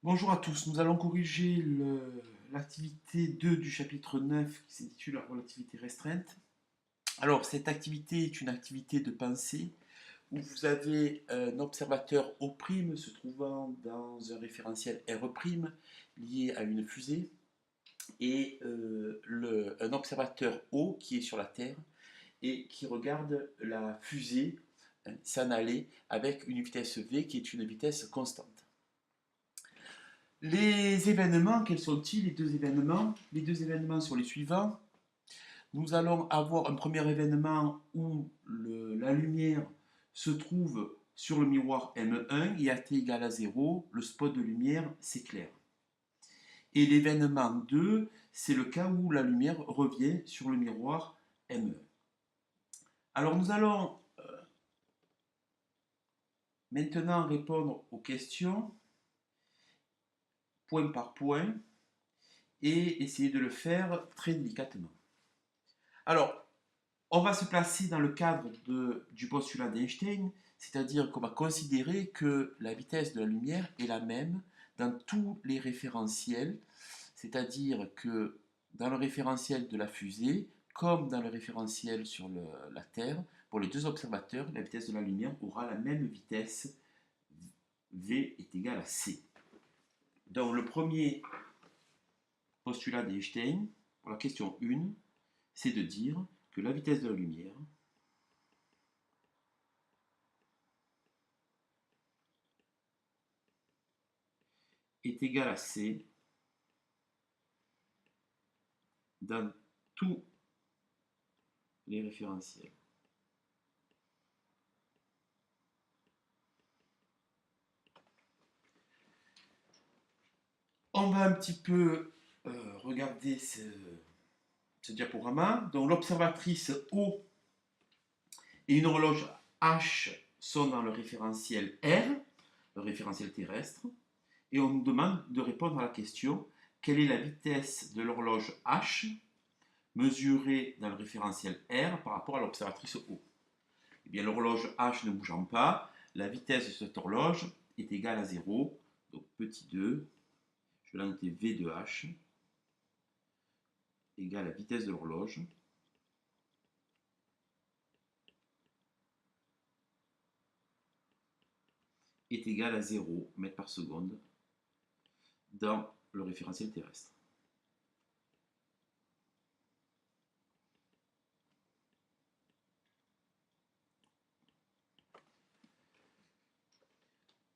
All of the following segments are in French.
Bonjour à tous, nous allons corriger l'activité 2 du chapitre 9 qui s'intitule La relativité restreinte. Alors, cette activité est une activité de pensée où vous avez un observateur O' se trouvant dans un référentiel R' lié à une fusée et un observateur O qui est sur la Terre et qui regarde la fusée s'en aller avec une vitesse V qui est une vitesse constante. Les événements, quels sont-ils, les deux événements? Les deux événements sont les suivants. Nous allons avoir un premier événement où la lumière se trouve sur le miroir M1 et à t égale à 0, le spot de lumière s'éclaire. Et l'événement 2, c'est le cas où la lumière revient sur le miroir M1. Alors nous allons maintenant répondre aux questions point par point et essayer de le faire très délicatement. Alors, on va se placer dans le cadre du postulat d'Einstein, c'est-à-dire qu'on va considérer que la vitesse de la lumière est la même dans tous les référentiels, c'est-à-dire que dans le référentiel de la fusée, comme dans le référentiel sur la Terre, pour les deux observateurs, la vitesse de la lumière aura la même vitesse, V est égal à C. Donc le premier postulat d'Einstein, pour la question 1, c'est de dire que la vitesse de la lumière est égale à C dans tous les référentiels. On va un petit peu regarder ce diaporama. Donc l'observatrice O et une horloge H sont dans le référentiel R, le référentiel terrestre, et on nous demande de répondre à la question quelle est la vitesse de l'horloge H mesurée dans le référentiel R par rapport à l'observatrice O. Eh bien, l'horloge H ne bougeant pas, la vitesse de cette horloge est égale à 0, donc petit 2, je vais la noter V de H, égale à la vitesse de l'horloge, est égale à 0 mètres par seconde dans le référentiel terrestre.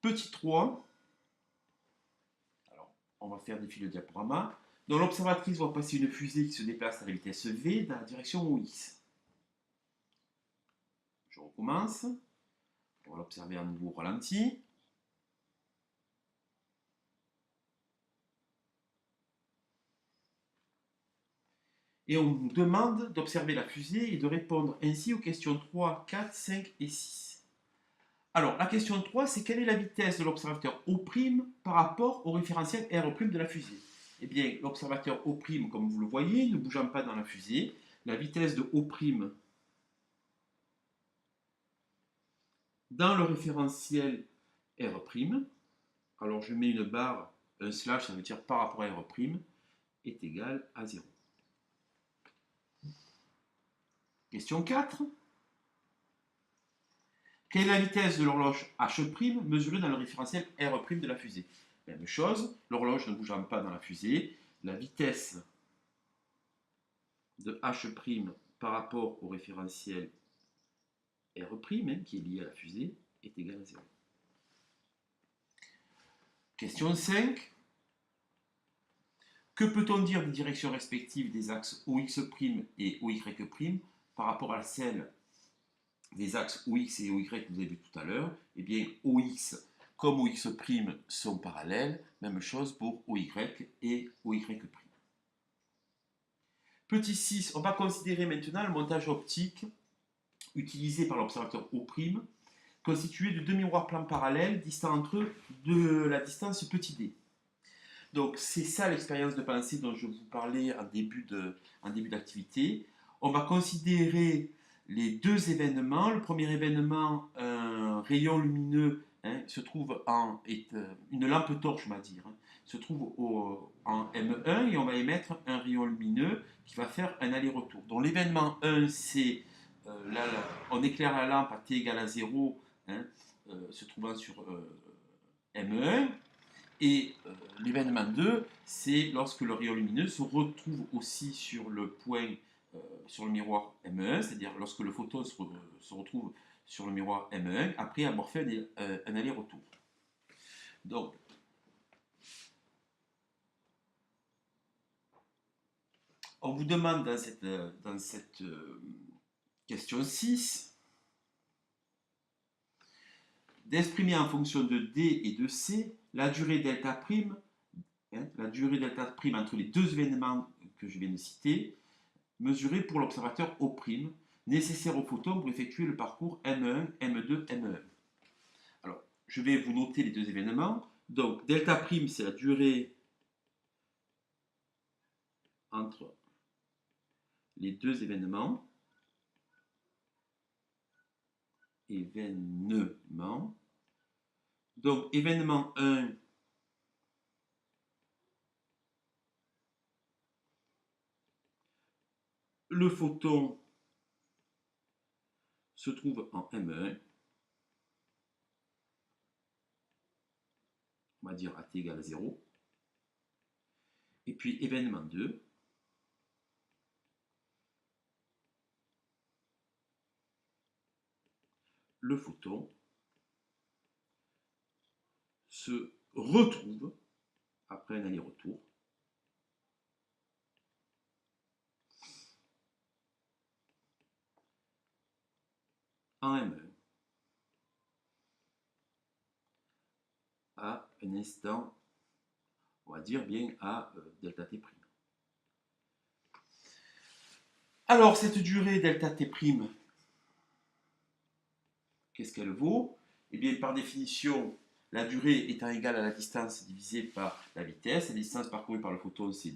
Petit 3, alors on va faire défiler le diaporama. Donc l'observatrice va passer une fusée qui se déplace à la vitesse V dans la direction OX. Je recommence. On va l'observer à nouveau au ralenti. Et on nous demande d'observer la fusée et de répondre ainsi aux questions 3, 4, 5 et 6. Alors, la question 3, c'est quelle est la vitesse de l'observateur O' par rapport au référentiel R' de la fusée? Eh bien, l'observateur O', comme vous le voyez, ne bougeant pas dans la fusée, la vitesse de O' dans le référentiel R', alors je mets une barre, un slash, ça veut dire par rapport à R', est égal à 0. Question 4. Quelle est la vitesse de l'horloge H' mesurée dans le référentiel R' de la fusée? Même chose, l'horloge ne bougeant pas dans la fusée, la vitesse de H' par rapport au référentiel R', qui est lié à la fusée, est égal à 0. Question 5. Que peut-on dire des directions respectives des axes OX' et OY' par rapport à celles des axes OX et OY que vous avez vu tout à l'heure? Eh bien, OX comme OX' sont parallèles, même chose pour OY et OY'. Petit 6, on va considérer maintenant le montage optique utilisé par l'observateur O', constitué de deux miroirs plans parallèles distants entre eux de la distance petit d. Donc c'est ça l'expérience de pensée dont je vous parlais en début d'activité. On va considérer les deux événements. Le premier événement, un rayon lumineux hein, se trouve une lampe torche, on va dire, hein, se trouve en M1 et on va émettre un rayon lumineux qui va faire un aller-retour. Donc l'événement 1, c'est on éclaire la lampe à t égale à 0, hein, se trouvant sur M1. Et l'événement 2, c'est lorsque le rayon lumineux se retrouve aussi sur le point, sur le miroir M1, c'est-à-dire lorsque le photon se retrouve sur le miroir M1, après avoir fait un aller-retour. Donc, on vous demande dans cette question 6 d'exprimer en fonction de D et de C la durée delta prime, hein, la durée delta prime entre les deux événements que je viens de citer, mesurée pour l'observateur O', nécessaire au photon pour effectuer le parcours M1, M2, M1. Alors, je vais vous noter les deux événements. Donc, delta prime, c'est la durée entre les deux événements. Événement. Donc, événement 1, le photon se trouve en M1. On va dire à t égale 0. Et puis, événement 2, le photon se retrouve, après un aller-retour, en M1 à un instant, on va dire bien à delta t'. Alors, cette durée delta t', qu'est-ce qu'elle vaut? Eh bien, par définition, la durée étant égale à la distance divisée par la vitesse, la distance parcourue par le photon, c'est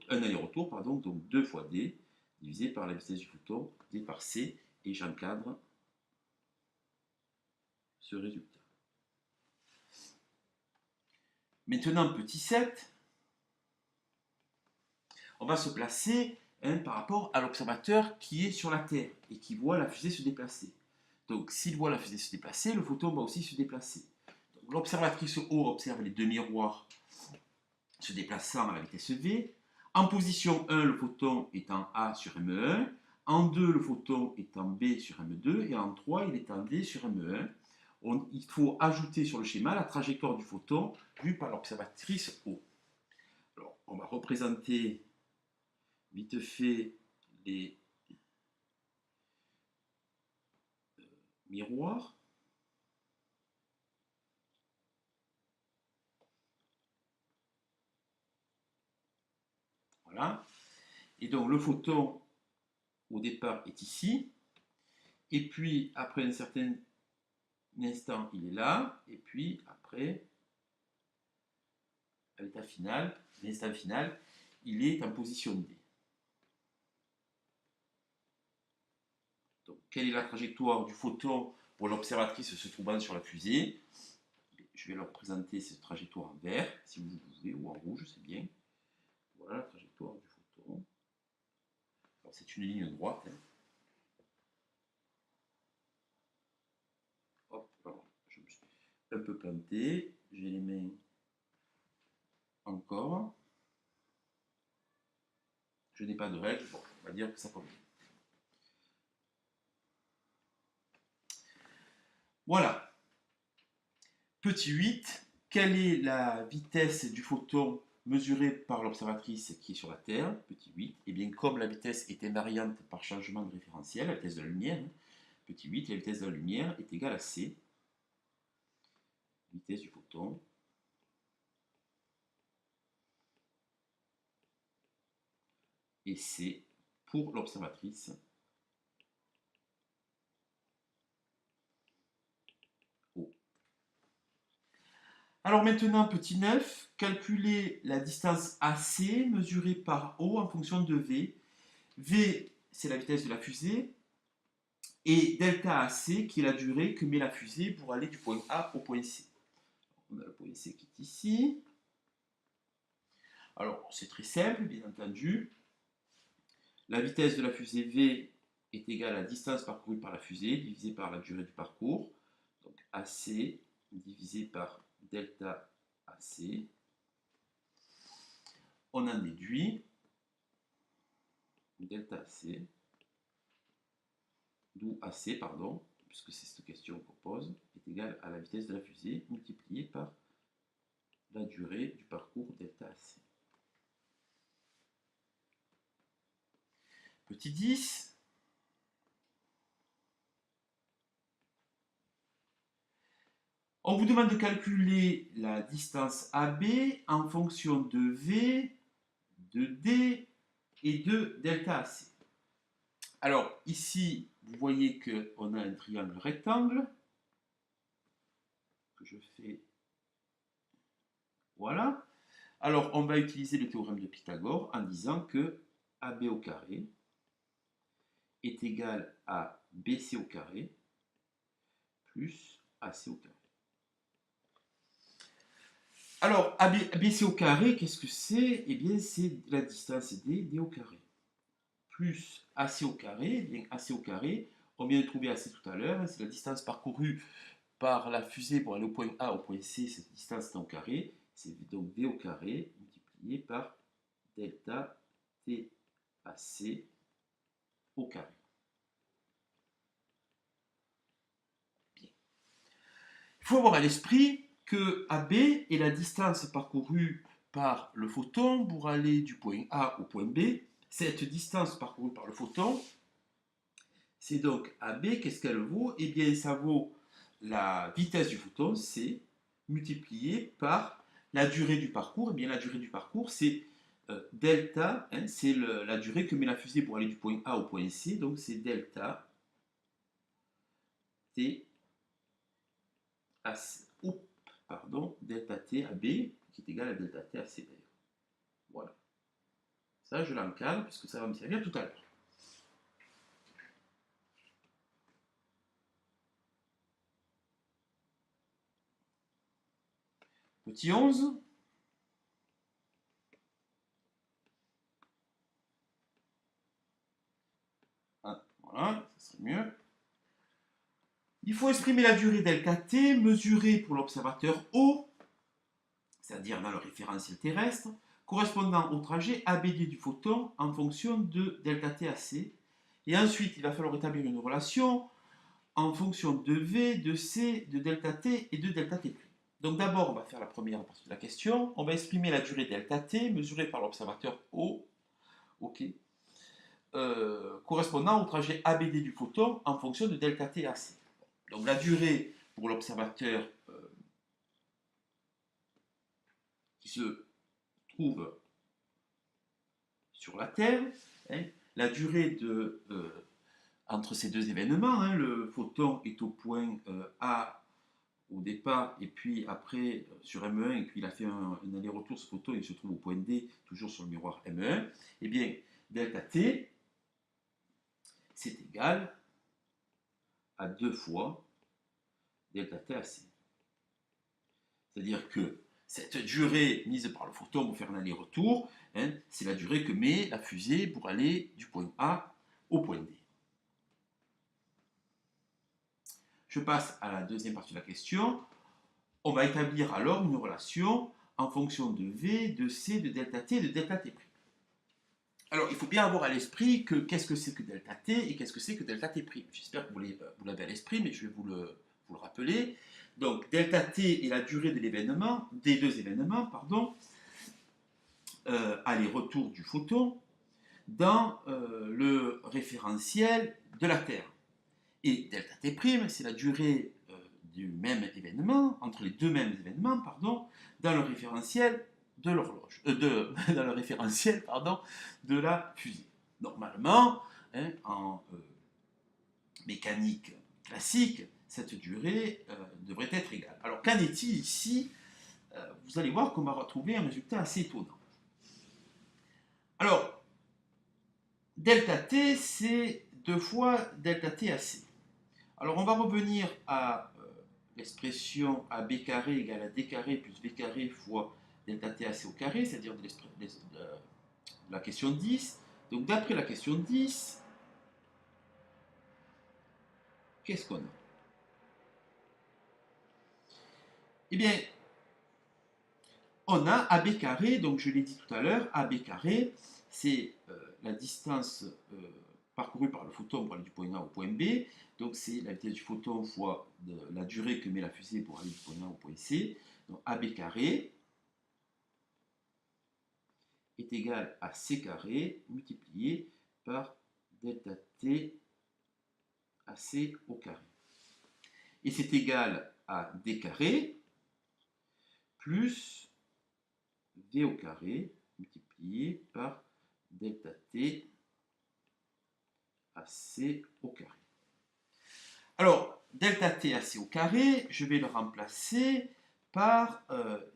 un aller-retour, donc 2 fois d, divisé par la vitesse du photon, d par c, et j'encadre ce résultat. Maintenant, petit 7, on va se placer par rapport à l'observateur qui est sur la Terre et qui voit la fusée se déplacer. Donc, s'il voit la fusée se déplacer, le photon va aussi se déplacer. L'observatrice O observe les deux miroirs se déplaçant à la vitesse v. En position 1, le photon est en A sur M1. En 2, le photon est en B sur M2. Et en 3, il est en D sur M1. Il faut ajouter sur le schéma la trajectoire du photon vue par l'observatrice O. Alors, on va représenter vite fait les miroirs. Voilà. Et donc le photon au départ est ici. Et puis après un certain instant, il est là. Et puis après, à l'état final, l'instant final, il est en position D. Donc, quelle est la trajectoire du photon pour l'observatrice se trouvant sur la fusée? Je vais leur présenter cette trajectoire en vert, si vous voulez, ou en rouge, c'est bien. Voilà la trajectoire du photon. Alors, c'est une ligne droite. Hein. Hop, pardon, je me suis un peu planté. J'ai les mains encore. Je n'ai pas de règle. Bon, on va dire que ça convient. Voilà. Petit 8, quelle est la vitesse du photon mesurée par l'observatrice qui est sur la Terre? Petit 8, et bien comme la vitesse est invariante par changement de référentiel, la vitesse de la lumière, hein, petit 8, la vitesse de la lumière est égale à c, vitesse du photon, et c pour l'observatrice O. Alors maintenant, petit 9, calculer la distance AC mesurée par O en fonction de V. V, c'est la vitesse de la fusée. et delta AC qui est la durée que met la fusée pour aller du point A au point C. On a le point C qui est ici. Alors, c'est très simple, bien entendu. La vitesse de la fusée V est égale à la distance parcourue par la fusée divisée par la durée du parcours. Donc AC divisé par delta AC. On en déduit delta AC, d'où AC, pardon, puisque c'est cette question qu'on pose, est égal à la vitesse de la fusée multipliée par la durée du parcours delta AC. Petit 10. On vous demande de calculer la distance AB en fonction de V, de D et de delta AC. Alors ici, vous voyez qu'on a un triangle rectangle que je fais. Voilà. Alors on va utiliser le théorème de Pythagore en disant que AB au carré est égal à BC au carré plus AC au carré. Alors, ABC au carré, qu'est-ce que c'est? Eh bien, c'est la distance D au carré. Plus AC au carré, eh bien, AC au carré, on vient de trouver AC tout à l'heure, c'est la distance parcourue par la fusée pour aller au point A au point C, cette distance au carré, c'est donc V au carré multiplié par delta TAC au carré. Bien. Il faut avoir à l'esprit que AB est la distance parcourue par le photon pour aller du point A au point B. Cette distance parcourue par le photon, c'est donc AB, qu'est-ce qu'elle vaut? Eh bien, ça vaut la vitesse du photon, C, multiplié par la durée du parcours. Eh bien, la durée du parcours, c'est delta, hein, c'est la durée que met la fusée pour aller du point A au point C, donc c'est delta T AC, delta T AB qui est égal à delta T AC d'ailleurs. Voilà. Ça, je l'encadre puisque ça va me servir tout à l'heure. Petit 11. Ah, voilà, ça serait mieux. Il faut exprimer la durée delta T mesurée pour l'observateur O, c'est-à-dire dans le référentiel terrestre, correspondant au trajet ABD du photon en fonction de delta T AC. Et ensuite, il va falloir établir une relation en fonction de V, de C, de delta T et de delta T'. Donc d'abord, on va faire la première partie de la question. On va exprimer la durée delta T mesurée par l'observateur O, okay, correspondant au trajet ABD du photon en fonction de delta T AC. Donc la durée pour l'observateur qui se trouve sur la Terre, hein, la durée entre ces deux événements, hein, le photon est au point A au départ, et puis après sur M1, et puis il a fait un aller-retour, ce photon, il se trouve au point D, toujours sur le miroir M1, et bien delta T, c'est égal à 2 fois delta T AC. C'est-à-dire que cette durée mise par le photon pour faire un aller-retour, hein, c'est la durée que met la fusée pour aller du point A au point D. Je passe à la deuxième partie de la question. On va établir alors une relation en fonction de V, de C, de delta T et de delta T'. Alors, il faut bien avoir à l'esprit que qu'est-ce que c'est que delta T et qu'est-ce que c'est que delta T'. J'espère que vous l'avez à l'esprit, mais je vais vous le rappeler. Donc, delta T est la durée de l'événement, des deux événements, pardon, aller-retour du photon, dans le référentiel de la Terre. Et delta T', c'est la durée du même événement, entre les deux mêmes événements, pardon, dans le référentiel de l'horloge, dans le référentiel, pardon, de la fusée. Normalement, hein, en mécanique classique, cette durée devrait être égale. Alors qu'en est-il ici? Vous allez voir qu'on va retrouver un résultat assez étonnant. Alors, delta T, c'est 2 fois delta T AC. Alors on va revenir à l'expression AB carré égale à D carré plus V carré fois delta T AC au carré, c'est-à-dire de la question 10. Donc d'après la question 10, qu'est-ce qu'on a? Eh bien, on a AB carré, donc je l'ai dit tout à l'heure, AB carré, c'est la distance parcourue par le photon pour aller du point A au point B, donc c'est la vitesse du photon fois la durée que met la fusée pour aller du point A au point C. Donc AB carré est égal à C carré multiplié par delta T AC au carré. Et c'est égal à D carré plus V au carré multiplié par delta T AC au carré. Alors, delta T AC au carré, je vais le remplacer par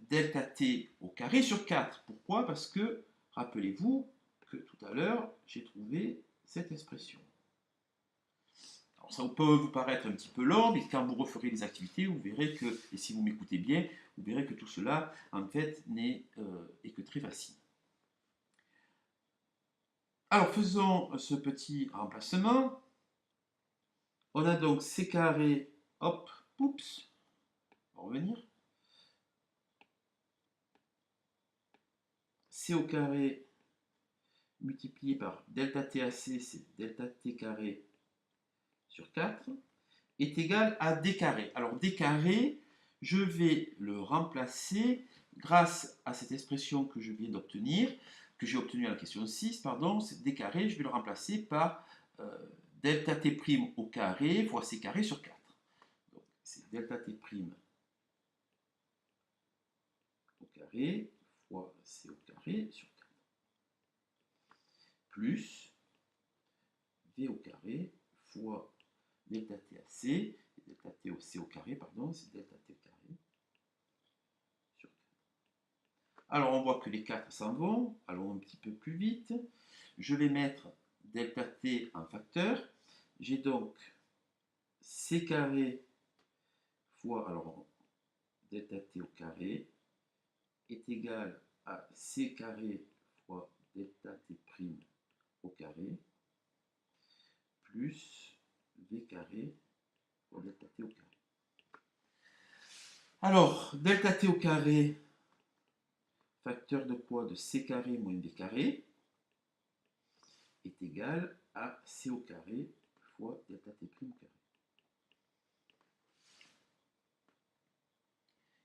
delta T au carré sur 4. Pourquoi? Parce que, rappelez-vous que tout à l'heure, j'ai trouvé cette expression. Alors, ça peut vous paraître un petit peu long, mais quand vous referez les activités, vous verrez que, et si vous m'écoutez bien, vous verrez que tout cela, en fait, n'est que très facile. Alors, faisons ce petit remplacement. On a donc C carré, hop, oups, on va revenir. C au carré multiplié par delta TAC, c'est delta T carré sur 4, est égal à D carré. Alors D carré, je vais le remplacer grâce à cette expression que je viens d'obtenir, que j'ai obtenue à la question 6, pardon, c'est D carré, je vais le remplacer par delta T' au carré fois C carré sur 4. Donc c'est delta T' au carré fois C au carré sur 4. Plus V au carré fois delta T à C, delta T au C au carré, pardon, c'est delta T au carré sur 4. Alors on voit que les 4 s'en vont, allons un petit peu plus vite. Je vais mettre delta T en facteur. J'ai donc C carré fois, alors delta T au carré est égal à C carré fois delta T' au carré plus V carré fois delta T au carré. Alors, delta T au carré, facteur de quoi? De C carré moins V carré, est égal à C au carré fois delta T' au carré.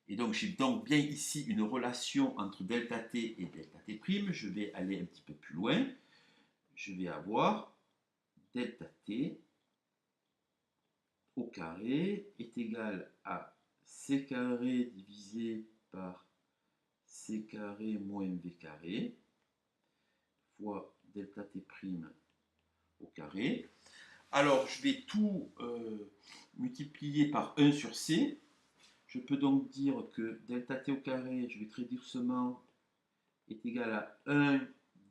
Et donc, j'ai donc bien ici une relation entre delta T et delta T'. Je vais aller un petit peu plus loin. Je vais avoir delta T au carré est égal à C carré divisé par C carré moins V carré fois delta T' au carré. Alors, je vais tout multiplier par 1 sur C. Je peux donc dire que delta T au carré, je vais très doucement, est égal à 1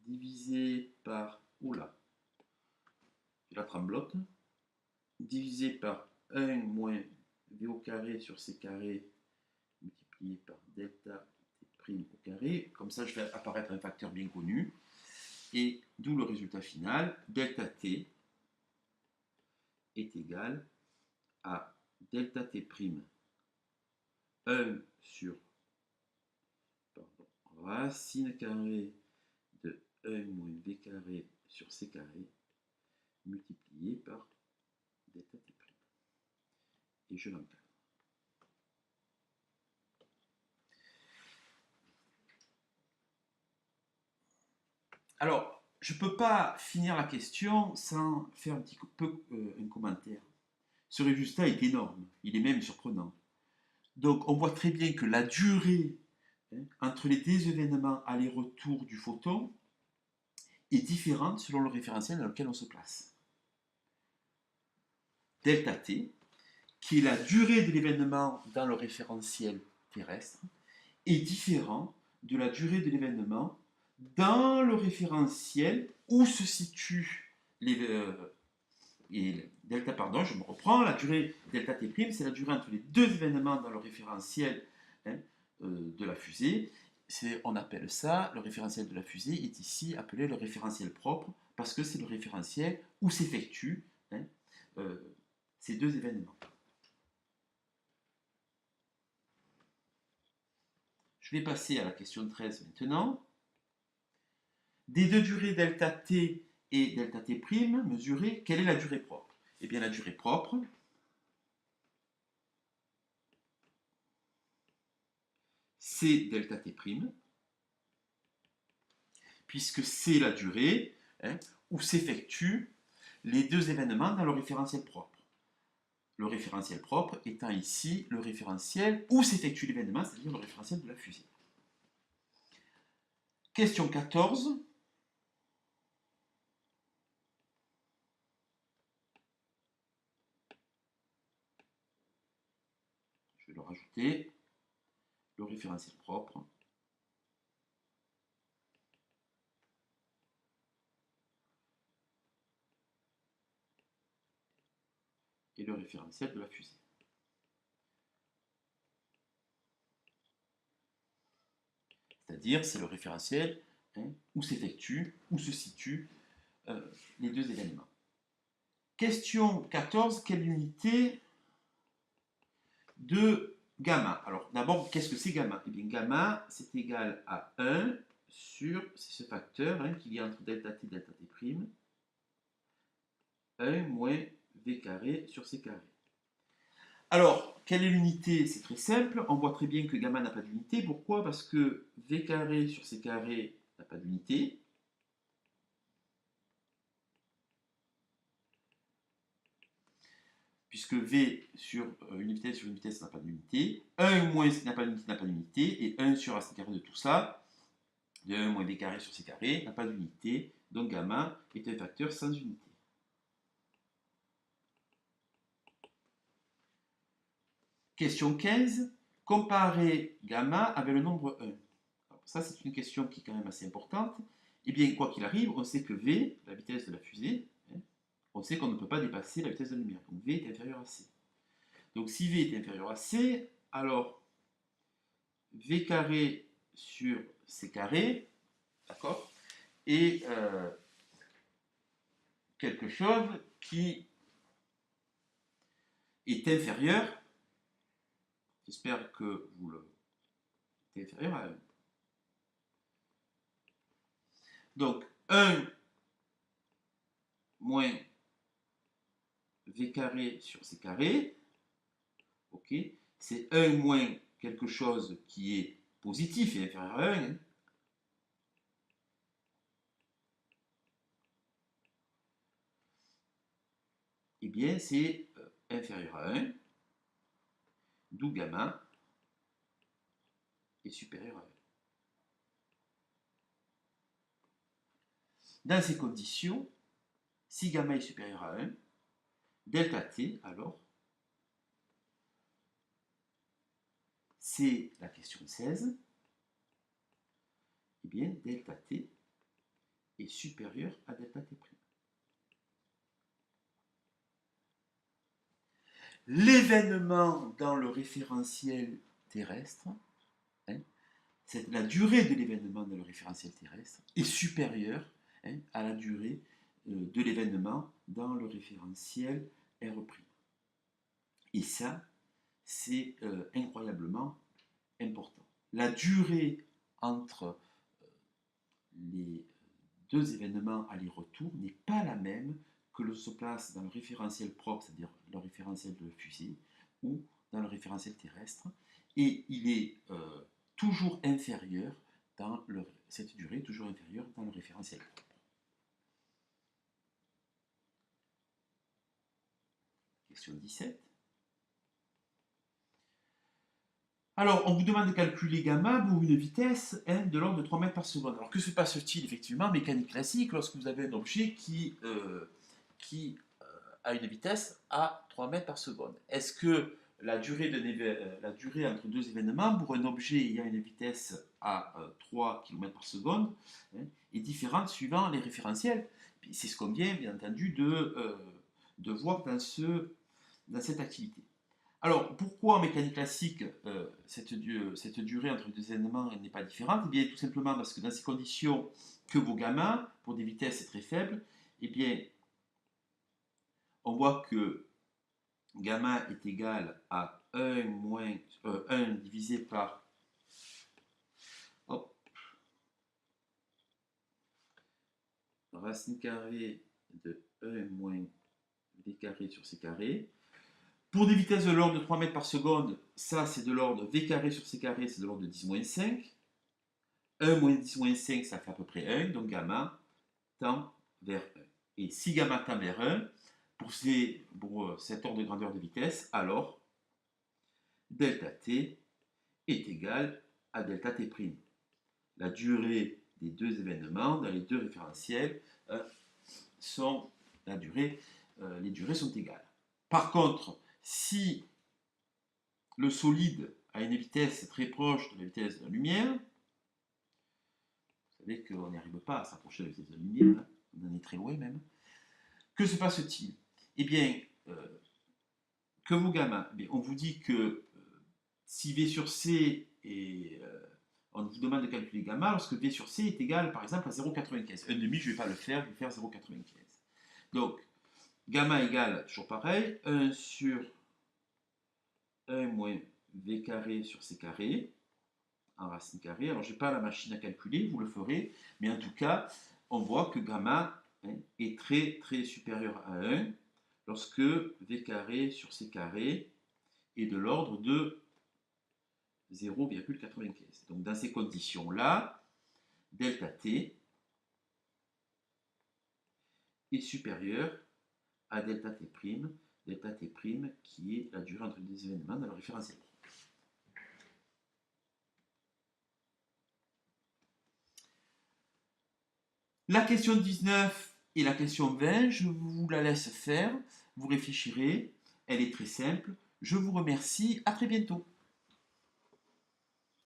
divisé par, oula, je la tremblote, divisé par 1 moins V au carré sur C carré multiplié par delta T' au carré. Comme ça, je fais apparaître un facteur bien connu. Et d'où le résultat final, delta T est égal à delta T' 1 sur racine carrée de 1 moins V carré sur C carré multiplié par delta T'. Et je l'encadre. Alors, je ne peux pas finir la question sans faire un petit peu un commentaire. Ce résultat est énorme, il est même surprenant. Donc, on voit très bien que la durée entre les deux événements aller-retour du photon est différente selon le référentiel dans lequel on se place. Delta T, qui est la durée de l'événement dans le référentiel terrestre, est différent de la durée de l'événement dans le référentiel où se situe et delta, pardon, je me reprends, la durée delta t', c'est la durée entre les deux événements dans le référentiel hein, de la fusée. On appelle ça, le référentiel de la fusée est ici appelé le référentiel propre, parce que c'est le référentiel où s'effectuent hein, ces deux événements. Je vais passer à la question 13 maintenant. Des deux durées delta t et delta t', mesurées, quelle est la durée propre? Eh bien, la durée propre, c'est delta t', puisque c'est la durée hein, où s'effectuent les deux événements dans le référentiel propre. Le référentiel propre étant ici le référentiel où s'effectue l'événement, c'est-à-dire le référentiel de la fusée. Question 14. Je vais le rajouter. Le référentiel propre. Et le référentiel de la fusée. C'est-à-dire, c'est le référentiel hein, où s'effectuent, où se situent les deux événements. Question 14, quelle unité de gamma? Alors, d'abord, qu'est-ce que c'est gamma? Eh bien, gamma, c'est égal à 1 sur, c'est ce facteur hein, qu'il y a entre delta t et delta t', 1 moins v carré sur c carré. Alors, quelle est l'unité? C'est très simple, on voit très bien que gamma n'a pas d'unité. Pourquoi? Parce que v carré sur c carré n'a pas d'unité. Puisque v sur une vitesse n'a pas d'unité. 1 moins c n'a pas d'unité. Et 1 sur ac carré de tout ça, de 1 moins v carré sur c carré, n'a pas d'unité. Donc gamma est un facteur sans unité. Question 15. Comparer gamma avec le nombre 1. Alors ça, c'est une question qui est quand même assez importante. Eh bien, quoi qu'il arrive, on sait que v, la vitesse de la fusée, hein, on sait qu'on ne peut pas dépasser la vitesse de la lumière. Donc v est inférieur à c. Donc si v est inférieur à c, alors v carré sur c carré, d'accord, est quelque chose qui est inférieur, j'espère que vous le est inférieur à 1. Donc 1 moins v carré sur c carré, ok, c'est 1 moins quelque chose qui est positif et inférieur à 1, hein. Eh bien c'est inférieur à 1, d'où gamma est supérieur à 1. Dans ces conditions, si gamma est supérieur à 1, delta t, alors, c'est la question 16, eh bien, delta t est supérieur à delta t'. L'événement dans le référentiel terrestre, hein, la durée de l'événement dans le référentiel terrestre est supérieure hein, à la durée de l'événement dans le référentiel R'. Et ça, c'est incroyablement important. La durée entre les deux événements aller-retour n'est pas la même que l'on se place dans le référentiel propre, c'est-à-dire le référentiel de la fusée, ou dans le référentiel terrestre, et il est toujours inférieur dans cette durée est toujours inférieure dans le référentiel propre. Question 17. Alors, on vous demande de calculer gamma pour une vitesse hein, de l'ordre de 3 mètres par seconde. Alors, que se passe-t-il effectivement en mécanique classique lorsque vous avez un objet qui a une vitesse à 3 mètres par seconde? Est-ce que la durée entre deux événements pour un objet ayant une vitesse à 3 km par seconde hein, est différente suivant les référentiels? C'est ce qu'on vient, bien entendu, de voir dans cette activité. Alors, pourquoi en mécanique classique, cette durée entre deux événements n'est pas différente? Eh bien, tout simplement parce que dans ces conditions que vos gamma, pour des vitesses très faibles, eh bien, on voit que gamma est égal à 1 moins 1 divisé par hop, racine carrée de 1 moins v carré sur c carré. Pour des vitesses de l'ordre de 3 mètres par seconde, ça c'est de l'ordre v carré sur c carré, c'est de l'ordre de 10 moins 5. 1 moins 10 moins 5, ça fait à peu près 1, donc gamma tend vers 1. Et si gamma tend vers 1, pour cet ordre de grandeur de vitesse, alors delta t est égal à delta t'. La durée des deux événements dans les deux référentiels les durées sont égales. Par contre, si le solide a une vitesse très proche de la vitesse de la lumière, vous savez qu'on n'y arrive pas à s'approcher de la vitesse de la lumière, on en est très loin même, que se passe-t-il? Eh bien, que vos gamma, on vous dit que si V sur C est... on vous demande de calculer gamma lorsque V sur C est égal par exemple à 0,95. 1,5, je ne vais pas le faire, je vais faire 0,95. Donc, gamma égale, toujours pareil, 1 sur 1 moins V carré sur C carré, en racine carrée. Alors, je n'ai pas la machine à calculer, vous le ferez, mais en tout cas, on voit que gamma est très très supérieur à 1 lorsque V carré sur C carré est de l'ordre de 0,95. Donc, dans ces conditions-là, delta t est supérieur à delta t', qui est la durée entre les deux événements dans le référentiel. La question 19 et la question 20, je vous la laisse faire, vous réfléchirez, elle est très simple. Je vous remercie, à très bientôt.